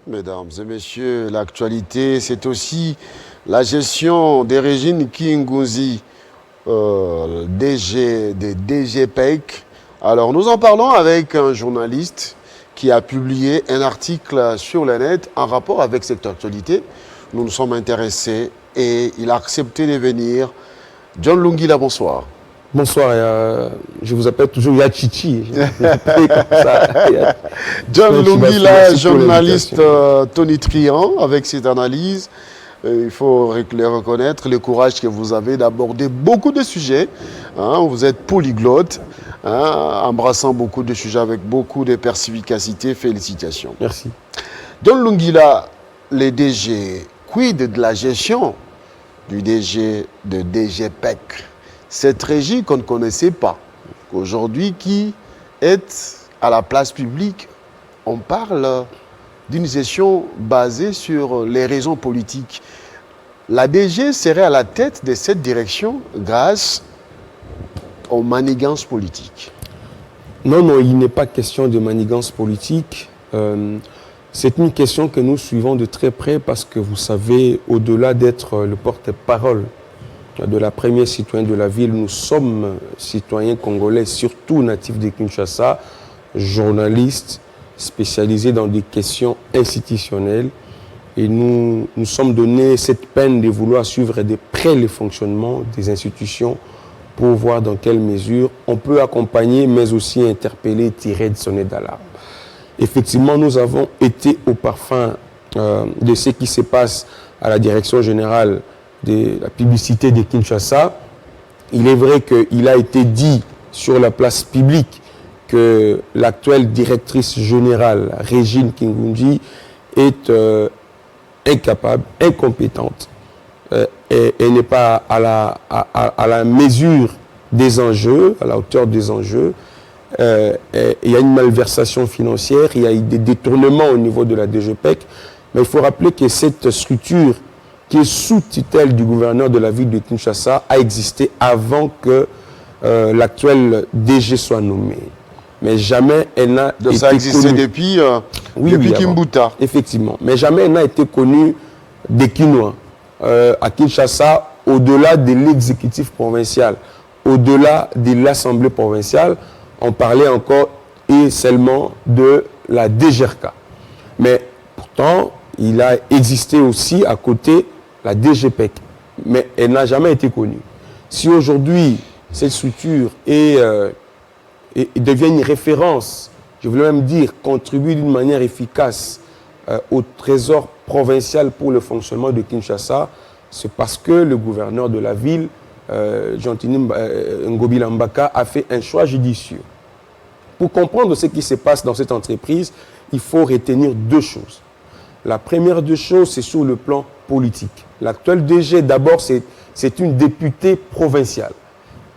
Mesdames et messieurs, l'actualité, c'est aussi la gestion des régimes Kingunzi, DG, des DGPEC. Alors, nous en parlons avec un journaliste qui a publié un article sur le net en rapport avec cette actualité. Nous nous sommes intéressés et il a accepté de venir. John Lungila, bonsoir. Bonsoir, je vous appelle toujours Yachichi. John Lungila, journaliste tonitruant avec cette analyse. Il faut le reconnaître, le courage que vous avez d'aborder beaucoup de sujets. Vous êtes polyglotte, embrassant beaucoup de sujets avec beaucoup de perspicacité. Félicitations. Merci. John Lungila, les DG, quid de la gestion du DG de DGPEC? Cette régie qu'on ne connaissait pas, aujourd'hui qui est à la place publique, on parle d'une gestion basée sur les raisons politiques. La DG serait à la tête de cette direction grâce aux manigances politiques. Non, il n'est pas question de manigance politique. C'est une question que nous suivons de très près parce que vous savez, au-delà d'être le porte-parole de la première citoyenne de la ville, nous sommes citoyens congolais, surtout natifs de Kinshasa, journalistes spécialisés dans des questions institutionnelles. Et nous sommes donnés cette peine de vouloir suivre de près le fonctionnement des institutions pour voir dans quelle mesure on peut accompagner, mais aussi interpeller, tirer de sonner d'alarme. Effectivement, nous avons été au parfum de ce qui se passe à la direction générale de la publicité de Kinshasa. Il est vrai qu'il a été dit sur la place publique que l'actuelle directrice générale, Régine Kingunji, est incapable, incompétente et n'est pas à la mesure des enjeux, à la hauteur des enjeux. Il y a une malversation financière, il y a eu des détournements au niveau de la DGPEC, mais il faut rappeler que cette structure qui est sous tutelle du gouverneur de la ville de Kinshasa, a existé avant que l'actuel DG soit nommé. Mais jamais elle n'a été connue. Ça a existé depuis Kimbuta. Effectivement. Mais jamais elle n'a été connue des Kinois. À Kinshasa, au-delà de l'exécutif provincial, au-delà de l'Assemblée provinciale, on parlait encore et seulement de la DGRK. Mais pourtant, il a existé aussi à côté la DGPEC, mais elle n'a jamais été connue. Si aujourd'hui, cette structure devient une référence, je voulais même dire, contribue d'une manière efficace au trésor provincial pour le fonctionnement de Kinshasa, c'est parce que le gouverneur de la ville, Jean-Tini Ngobila Mbaka, a fait un choix judicieux. Pour comprendre ce qui se passe dans cette entreprise, il faut retenir deux choses. La première des choses, c'est sur le plan politique. L'actuelle DG, d'abord, c'est une députée provinciale.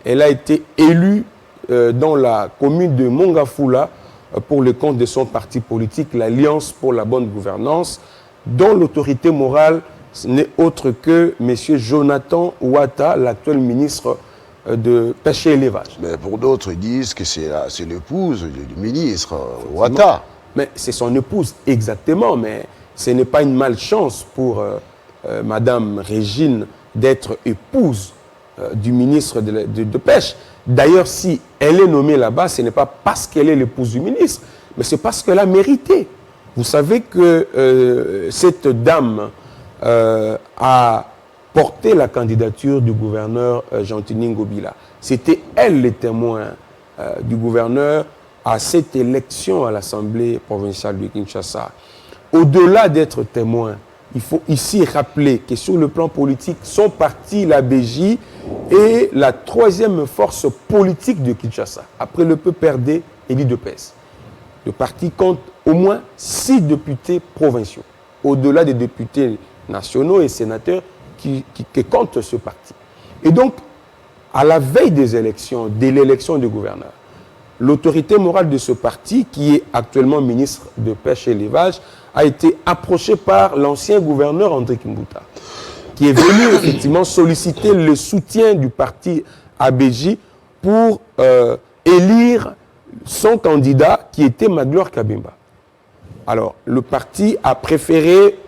Elle a été élue dans la commune de Mongafula pour le compte de son parti politique, l'Alliance pour la bonne gouvernance, dont l'autorité morale n'est autre que M. Jonathan Ouattara, l'actuel ministre de Pêche et Élevage. Mais pour d'autres, ils disent que c'est l'épouse du ministre Ouattara. Mais c'est son épouse, exactement, mais ce n'est pas une malchance pour Madame Régine d'être épouse du ministre de Pêche. D'ailleurs, si elle est nommée là-bas, ce n'est pas parce qu'elle est l'épouse du ministre, mais c'est parce qu'elle a mérité. Vous savez que cette dame a porté la candidature du gouverneur Jean-Tini Ngobila. C'était elle le témoin du gouverneur à cette élection à l'Assemblée provinciale de Kinshasa. Au-delà d'être témoin, il faut ici rappeler que sur le plan politique, son parti, la BJ, est la troisième force politique de Kinshasa, après le PPRD et l'UDPS. Le parti compte au moins 6 députés provinciaux, au-delà des députés nationaux et sénateurs qui comptent ce parti. Et donc, à la veille des élections, de l'élection du gouverneur, l'autorité morale de ce parti, qui est actuellement ministre de Pêche et Élevage, a été approché par l'ancien gouverneur André Kimbuta, qui est venu effectivement solliciter le soutien du parti ABJ pour élire son candidat qui était Magloire Kabemba. Alors, le parti a préféré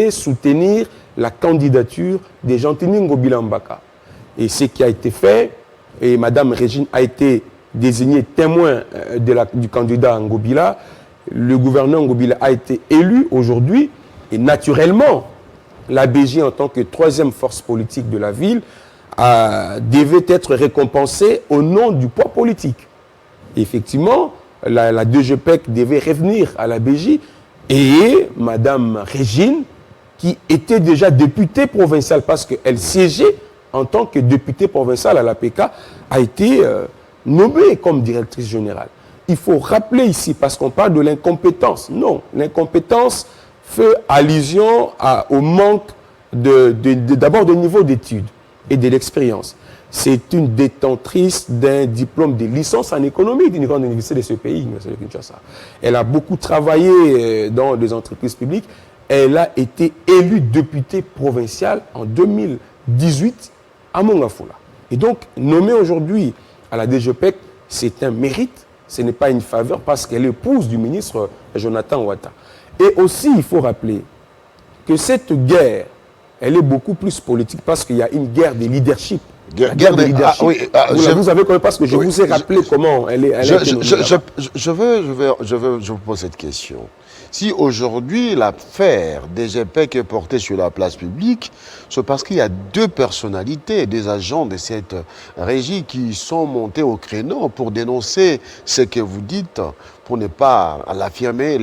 soutenir la candidature de Jean-Tini Ngobila Mbaka. Et ce qui a été fait, et Mme Régine a été désignée témoin du candidat Ngobila, le gouverneur Ngobila a été élu aujourd'hui, et naturellement, la BJ, en tant que troisième force politique de la ville, devait être récompensée au nom du poids politique. Et effectivement, la DGPEC devait revenir à la BJ et Mme Régine, qui était déjà députée provinciale parce qu'elle siégeait en tant que députée provinciale à l'APK, a été nommée comme directrice générale. Il faut rappeler ici, parce qu'on parle de l'incompétence. Non, l'incompétence fait allusion au manque d'abord de niveau d'études et de l'expérience. C'est une détentrice d'un diplôme de licence en économie d'une grande université de ce pays, M. Kinshasa. Elle a beaucoup travaillé dans des entreprises publiques. Elle a été élue députée provinciale en 2018 à Mongafula. Et donc, nommée aujourd'hui à la DGPEC, c'est un mérite, ce n'est pas une faveur parce qu'elle est épouse du ministre Jonathan Ouattara. Et aussi, il faut rappeler que cette guerre, elle est beaucoup plus politique parce qu'il y a une guerre de leadership. Guerre de leadership. Vous avez compris parce que je vous ai rappelé comment elle est. Je vous pose cette question. Si aujourd'hui l'affaire des GPEC est portée sur la place publique, c'est parce qu'il y a deux personnalités, des agents de cette régie qui sont montés au créneau pour dénoncer ce que vous dites, pour ne pas l'affirmer,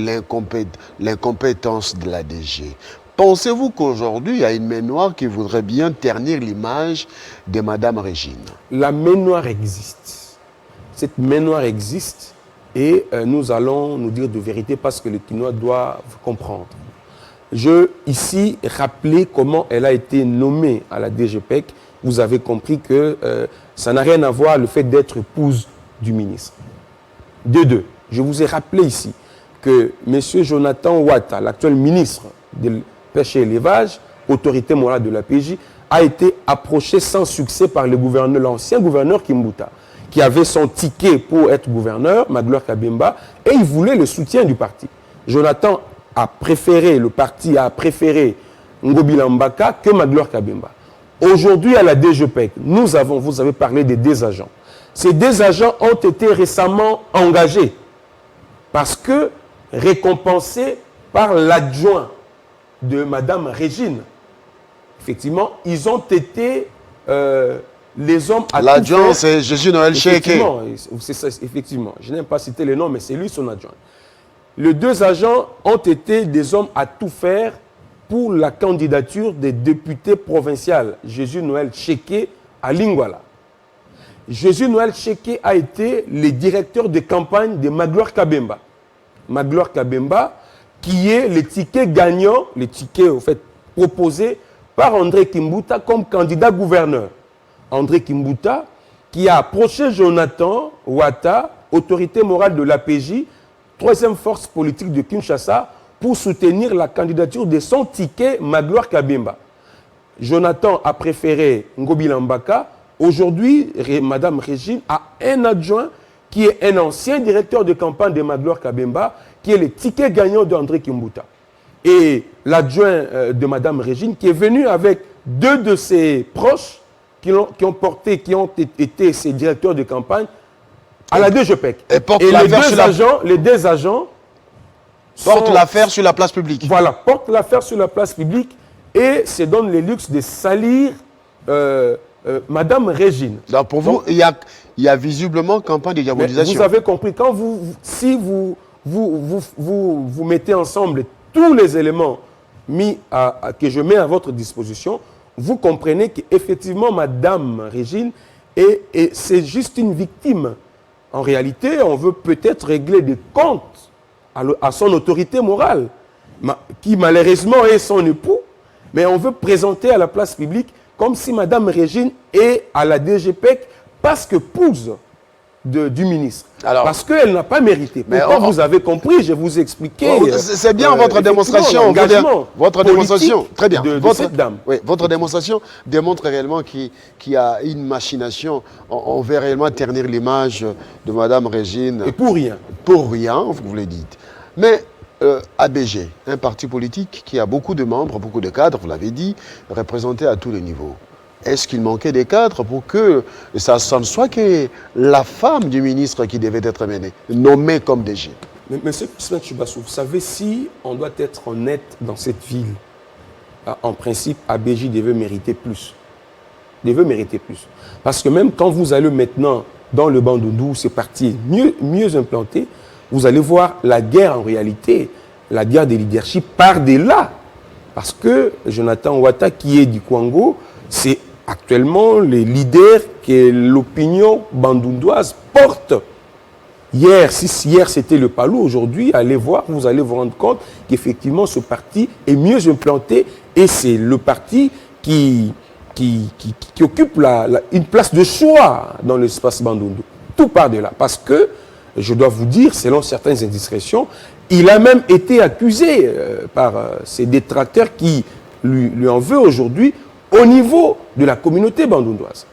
l'incompétence de la DG. Pensez-vous qu'aujourd'hui, il y a une main noire qui voudrait bien ternir l'image de Mme Régine? La main noire existe. Cette main noire existe et nous allons nous dire de vérité parce que les Kinois doivent comprendre. Je, ici, rappeler comment elle a été nommée à la DGPEC. Vous avez compris que ça n'a rien à voir le fait d'être épouse du ministre. De deux, je vous ai rappelé ici que M. Jonathan Ouattara, l'actuel ministre de Pêche et élevage, autorité morale de la PJ, a été approché sans succès par le gouverneur, l'ancien gouverneur Kimbuta, qui avait son ticket pour être gouverneur, Magloire Kabemba, et il voulait le soutien du parti. Jonathan a préféré, le parti a préféré Ngobila Mbaka que Magloire Kabemba. Aujourd'hui, à la DGPEC, vous avez parlé des deux agents. Ces deux agents ont été récemment engagés parce que récompensés par l'adjoint de Mme Régine. Effectivement, ils ont été les hommes à l'adjoint, c'est Jésus Noël Cheké. Effectivement, je n'aime pas citer les noms, mais c'est lui son adjoint. Les deux agents ont été des hommes à tout faire pour la candidature des députés provinciales. Jésus Noël Cheké à Lingwala. Jésus Noël Cheké a été le directeur de campagne de Magloire Kabemba. Magloire Kabemba, qui est le ticket gagnant, le ticket au fait, proposé par André Kimbuta comme candidat gouverneur. André Kimbuta, qui a approché Jonathan Ouattara, autorité morale de l'APJ, troisième force politique de Kinshasa, pour soutenir la candidature de son ticket Magloire Kabemba. Jonathan a préféré Ngobila Mbaka. Aujourd'hui, Mme Régine a un adjoint qui est un ancien directeur de campagne de Magloire Kabemba, qui est le ticket gagnant d'André Kimbuta. Et l'adjoint de Mme Régine, qui est venu avec deux de ses proches, qui ont été ses directeurs de campagne, à la DGPEC. Et les deux agents portent l'affaire sur la place publique. Voilà, portent l'affaire sur la place publique et se donnent le luxe de salir Mme Régine. Donc pour vous, il y a visiblement campagne de diabolisation. Vous avez compris, quand si vous mettez ensemble tous les éléments que je mets à votre disposition, vous comprenez qu'effectivement, Mme Régine, c'est juste une victime. En réalité, on veut peut-être régler des comptes à son autorité morale, qui malheureusement est son époux, mais on veut présenter à la place publique comme si Mme Régine est à la DGPEC parce que épouse du ministre. Alors, parce qu'elle n'a pas mérité. Pourquoi vous avez compris, je vous ai expliqué. C'est bien votre démonstration. Votre démonstration, très bien. Cette dame. Oui, votre démonstration démontre réellement qu'il y a une machination. On veut réellement ternir l'image de Mme Régine. Et pour rien. Pour rien, vous le dites. Mais ABG, un parti politique qui a beaucoup de membres, beaucoup de cadres, vous l'avez dit, représentés à tous les niveaux. Est-ce qu'il manquait des cadres pour que ça ne soit que la femme du ministre qui devait être nommée comme DG? Mais Monsieur Christophe Tchibassou, vous savez, si on doit être honnête dans cette ville, en principe, ABJ devait mériter plus. Devait mériter plus. Parce que même quand vous allez maintenant dans le Bandundu, c'est parti mieux implanté, vous allez voir la guerre en réalité, la guerre des leaderships part de là. Parce que Jonathan Ouattara, qui est du Kwango, c'est actuellement les leaders que l'opinion bandundoise porte. Hier c'était le Palou, aujourd'hui, allez voir, vous allez vous rendre compte qu'effectivement ce parti est mieux implanté et c'est le parti qui occupe une place de choix dans l'espace Bandundu. Tout part de là. Parce que, je dois vous dire, selon certaines indiscrétions, il a même été accusé par ses détracteurs qui lui en veulent aujourd'hui au niveau de la communauté bandundoise.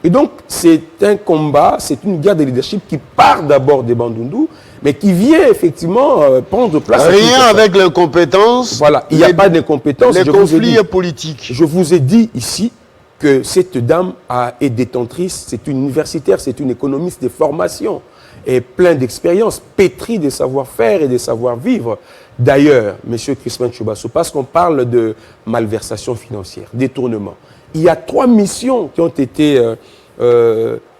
Et donc, c'est un combat, c'est une guerre de leadership qui part d'abord des Bandundu, mais qui vient effectivement prendre place. Rien avec les compétences. Voilà, il n'y a pas de compétences. Les conflits politiques. Je vous ai dit ici que cette dame est détentrice, c'est une universitaire, c'est une économiste de formation, et plein d'expérience, pétrie de savoir-faire et de savoir-vivre. D'ailleurs, M. Christophe Tchibassou, parce qu'on parle de malversation financière, détournement, il y a 3 missions qui ont été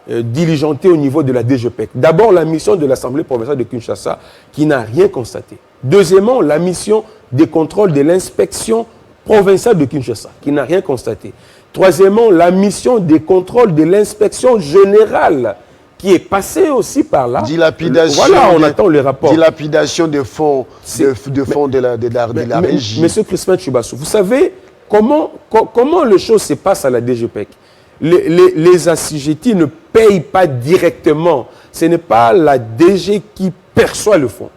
diligentées au niveau de la DGPEC. D'abord, la mission de l'Assemblée provinciale de Kinshasa, qui n'a rien constaté. Deuxièmement, la mission des contrôles de l'inspection provinciale de Kinshasa, qui n'a rien constaté. Troisièmement, la mission des contrôles de l'inspection générale, qui est passée aussi par là. Dilapidation. Voilà, on attend le rapport. Dilapidation de fonds, de la régie. Monsieur Christophe Tchibassou, vous savez comment les choses se passent à la DGPEC? Les assujettis ne payent pas directement. Ce n'est pas la DG qui perçoit le fonds.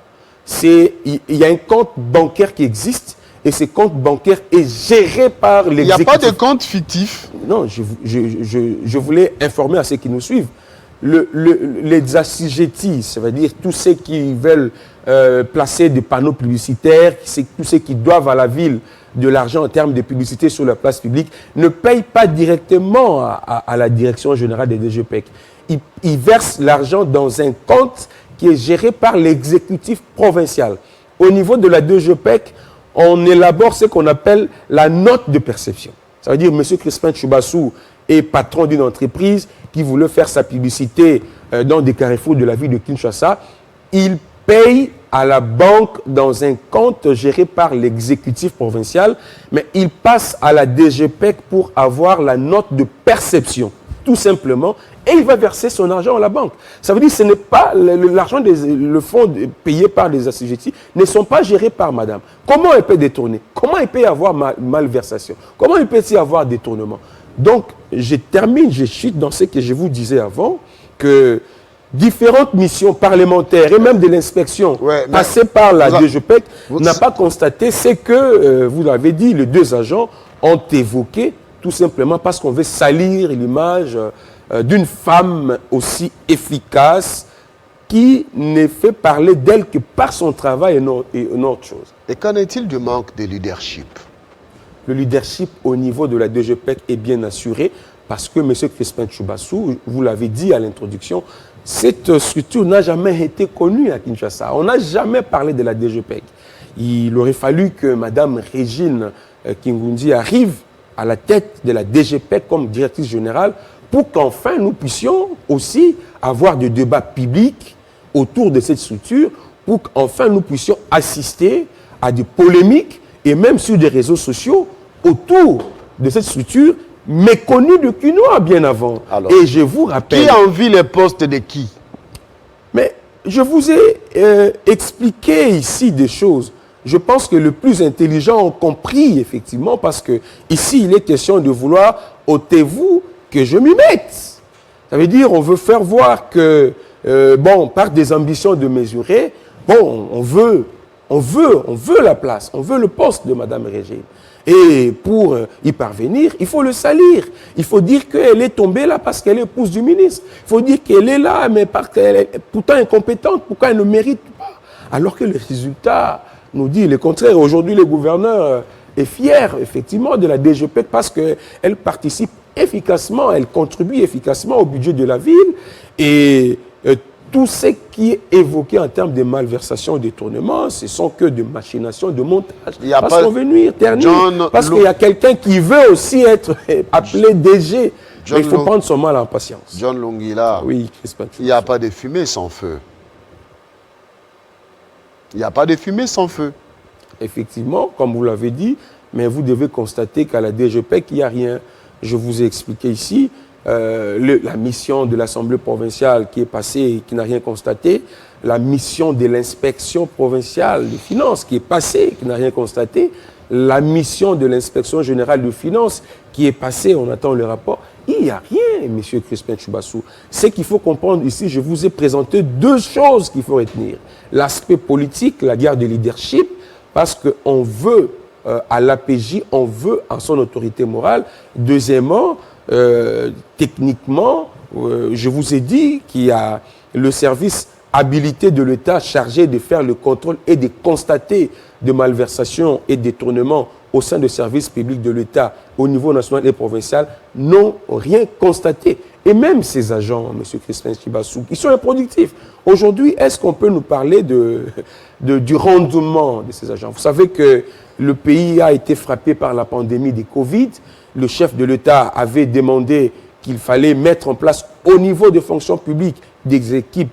Il y a un compte bancaire qui existe. Et ce compte bancaire est géré par l'exécutif. Il n'y a pas de compte fictif? Non, je voulais informer à ceux qui nous suivent. Les assujettis, ça veut dire tous ceux qui veulent placer des panneaux publicitaires, tous ceux qui doivent à la ville de l'argent en termes de publicité sur la place publique, ne payent pas directement à la direction générale des DGPEC. Ils versent l'argent dans un compte qui est géré par l'exécutif provincial. Au niveau de la DGPEC, on élabore ce qu'on appelle la note de perception. Ça veut dire M. Christophe Tchibassou est patron d'une entreprise qui voulait faire sa publicité dans des carrefours de la ville de Kinshasa. Il paye à la banque dans un compte géré par l'exécutif provincial, mais il passe à la DGPEC pour avoir la note de perception, tout simplement, et il va verser son argent à la banque. Ça veut dire que ce n'est pas l'argent, le fonds payé par les assujettis ne sont pas gérés par madame. Comment elle peut détourner? Comment il peut y avoir malversation? Comment il peut y avoir détournement? Donc, je chute dans ce que je vous disais avant, que différentes missions parlementaires et même de l'inspection passées par la DGPEC n'a pas constaté ce que, vous l'avez dit, les 2 agents ont évoqué, tout simplement parce qu'on veut salir l'image d'une femme aussi efficace qui ne fait parler d'elle que par son travail et une autre chose. Et qu'en est-il du manque de leadership? Le leadership au niveau de la DGPEC est bien assuré parce que M. Christophe Tchibassou, vous l'avez dit à l'introduction, cette structure n'a jamais été connue à Kinshasa. On n'a jamais parlé de la DGPEC. Il aurait fallu que Mme Régine Kingundi arrive à la tête de la DGPEC comme directrice générale pour qu'enfin nous puissions aussi avoir des débats publics autour de cette structure, pour qu'enfin nous puissions assister à des polémiques et même sur des réseaux sociaux autour de cette structure méconnue de Quinoa bien avant. Alors, et je vous rappelle... Qui envie les postes de qui? Mais je vous ai expliqué ici des choses. Je pense que les plus intelligents ont compris, effectivement, parce que ici, il est question de vouloir, ôtez-vous que je m'y mette. Ça veut dire, on veut faire voir que, par des ambitions de mesurer, on veut la place, on veut le poste de Mme Régine. Et pour y parvenir, il faut le salir. Il faut dire qu'elle est tombée là parce qu'elle est épouse du ministre. Il faut dire qu'elle est là, mais parce qu'elle est pourtant incompétente. Pourquoi elle ne mérite pas? alors que le résultat nous dit le contraire. Aujourd'hui, le gouverneur est fier, effectivement, de la DGPEC parce qu'elle participe efficacement, elle contribue efficacement au budget de la ville et tout ce qui est évoqué en termes de malversation, de détournement, ce sont que de machinations, de montage. Parce qu'on veut nuire, ternir. Parce qu'il y a quelqu'un qui veut aussi être appelé DG. Mais il faut prendre son mal en patience. John Longila, oui, il n'y a pas de fumée sans feu. Il n'y a pas de fumée sans feu. Effectivement, comme vous l'avez dit, mais vous devez constater qu'à la DGPEC, il n'y a rien. Je vous ai expliqué ici. La mission de l'Assemblée provinciale qui est passée et qui n'a rien constaté, la mission de l'inspection provinciale des finances qui est passée, qui n'a rien constaté, la mission de l'inspection générale de finances qui est passée, on attend le rapport. Il n'y a rien, M. Crispin Tchoubassou. Ce qu'il faut comprendre ici, je vous ai présenté deux choses qu'il faut retenir. L'aspect politique, la guerre de leadership, parce qu'on veut à l'APJ, on veut en son autorité morale. Deuxièmement, techniquement, je vous ai dit qu'il y a le service habilité de l'État chargé de faire le contrôle et de constater de malversations et détournements au sein des services publics de l'État au niveau national et provincial n'ont rien constaté. Et même ces agents, M. Crispin Tchoubassou, ils sont improductifs. Aujourd'hui, est-ce qu'on peut nous parler du rendement de ces agents? Vous savez que le pays a été frappé par la pandémie de Covid. Le chef de l'État avait demandé qu'il fallait mettre en place au niveau des fonctions publiques des équipes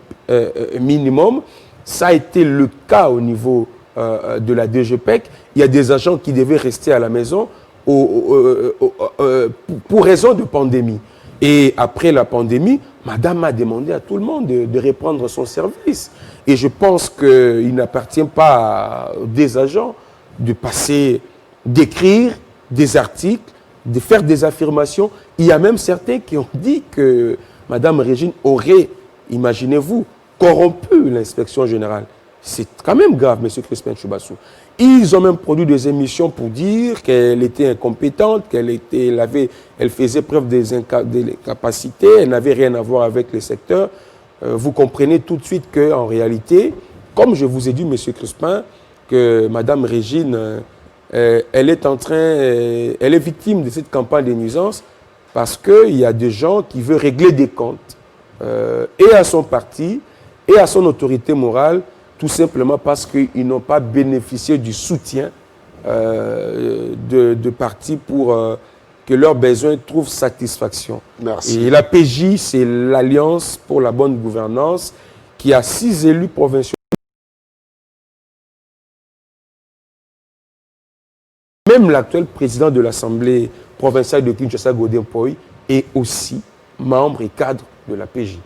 minimum. Ça a été le cas au niveau de la DGPEC. Il y a des agents qui devaient rester à la maison pour raison de pandémie. Et après la pandémie, Madame a demandé à tout le monde de reprendre son service. Et je pense qu'il n'appartient pas des agents de passer, d'écrire des articles, de faire des affirmations. Il y a même certains qui ont dit que Mme Régine aurait, imaginez-vous, corrompu l'inspection générale. C'est quand même grave, M. Crispin Tchoubassou. Ils ont même produit des émissions pour dire qu'elle était incompétente, elle faisait preuve d'incapacité, elle n'avait rien à voir avec le secteur. Vous comprenez tout de suite qu'en réalité, comme je vous ai dit, M. Crispin, que Mme Régine, elle est victime de cette campagne de nuisance parce qu'il y a des gens qui veulent régler des comptes et à son parti et à son autorité morale, tout simplement parce qu'ils n'ont pas bénéficié du soutien de partis pour que leurs besoins trouvent satisfaction. Merci. Et l'APJ, c'est l'Alliance pour la bonne gouvernance qui a 6 élus provinciaux. Même l'actuel président de l'Assemblée provinciale de Kinshasa, Godin Poy, est aussi membre et cadre de l'APJ.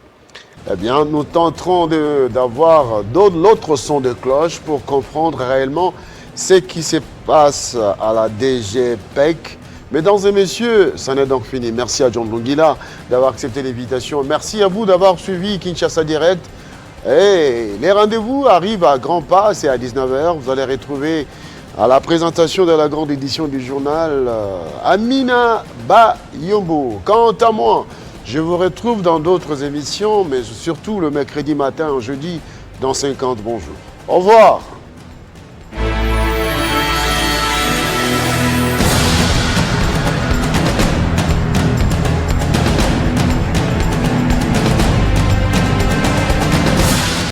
Eh bien, nous tenterons d'avoir l'autre son de cloche pour comprendre réellement ce qui se passe à la DGPEC. Mesdames et messieurs, ça n'est donc fini. Merci à John Longila d'avoir accepté l'invitation. Merci à vous d'avoir suivi Kinshasa Direct. Et les rendez-vous arrivent à grands pas, c'est à 19h. Vous allez retrouver à la présentation de la grande édition du journal Amina Bayombo. Quant à moi, je vous retrouve dans d'autres émissions, mais surtout le mercredi matin, jeudi, dans 50 bonjours. Au revoir.